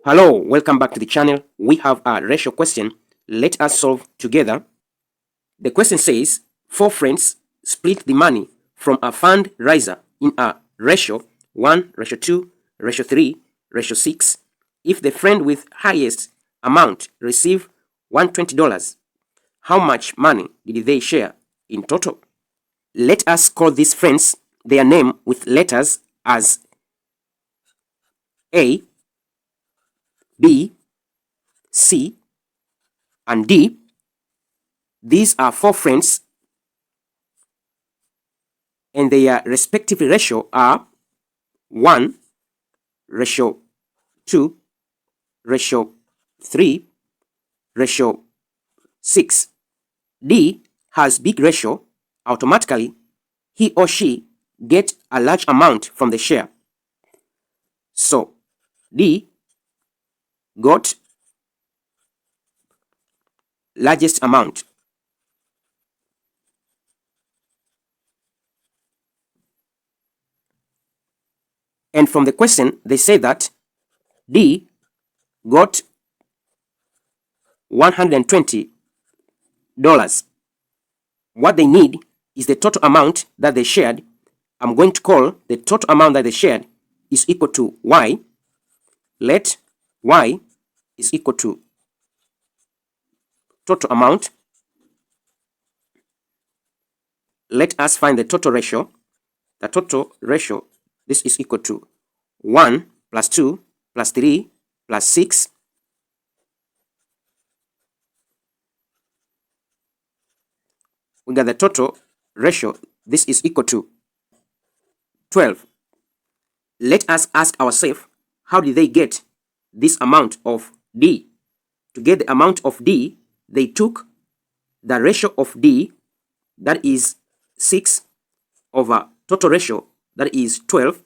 Hello, welcome back to the channel. We have a ratio question. Let us solve together. The question says, 4 friends split the money from a fundraiser in a ratio 1:2, ratio 3, ratio 6. If the friend with highest amount receive $120, how much money did they share in total? Let us call these friends their name with letters as A, B, C, and D. These are 4 friends and their respective ratio are 1, ratio 2, ratio 3, ratio 6. D has big ratio. Automatically, he or she get a large amount from the share. So, D got largest amount. And from the question, they say that D got $120. What they need is the total amount that they shared. I'm going to call the total amount that they shared is equal to Y. Let Y is equal to total amount. Let us find the total ratio. The total ratio, this is equal to 1 plus 2 plus 3 plus 6. We got the total ratio. This is equal to 12. Let us ask ourselves, how did they get this amount of D? To get the amount of D, they took the ratio of D, that is 6, over total ratio, that is 12.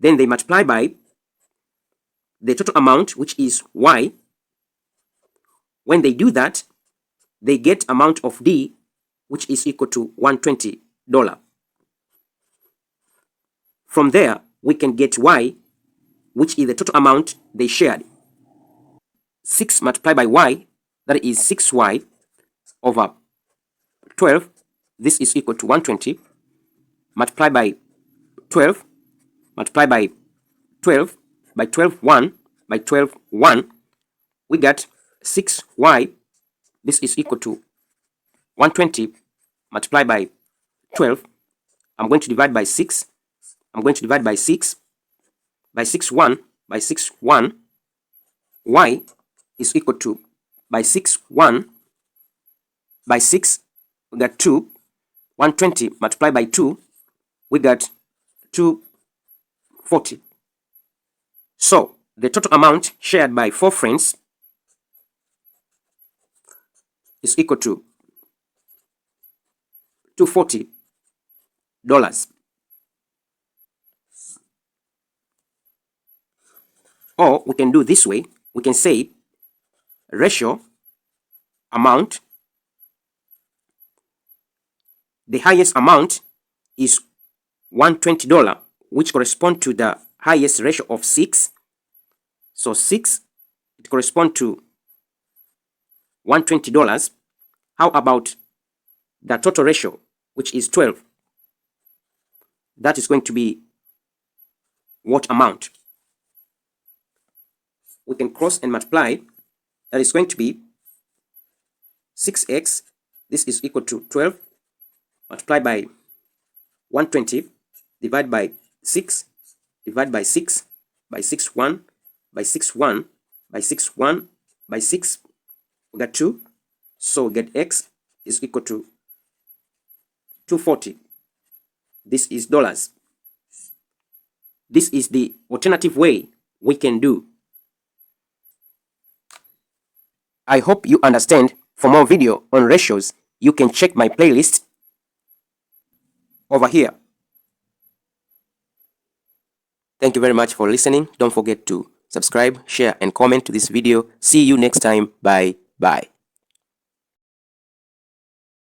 Then they multiply by the total amount, which is Y. When they do that, they get amount of D, which is equal to $120. From there, we can get Y, which is the total amount they shared. 6 multiplied by Y, that is 6Y over 12. This is equal to 120. Multiply by 12, multiply by 12, by 12, 1, by 12, 1. We got 6Y. This is equal to 120 multiplied by 12. I'm going to divide by 6. I'm going to divide by 6. By 6, 1. By 6, 1. Y is equal to, by 6, 1. By 6, we got 2. 120 multiplied by 2. We got 240. So, the total amount shared by 4 friends is equal to $240. Or we can do this way. We can say ratio amount. The highest amount is $120, which corresponds to the highest ratio of 6. So 6, it corresponds to $120. How about the total ratio, which is 12? That is going to be what amount? We can cross and multiply. That is going to be 6x. This is equal to 12 multiplied by 120, divide by 6, divide by 6, by 6, 1, by 6, 1, by 6, 1, by 6. We got 2. So we get x is equal to 240. This is dollars. This is the alternative way we can do. I hope you understand. For more video on ratios, you can check my playlist over here. Thank you very much for listening. Don't forget to subscribe, share, and comment to this video. See you next time. Bye.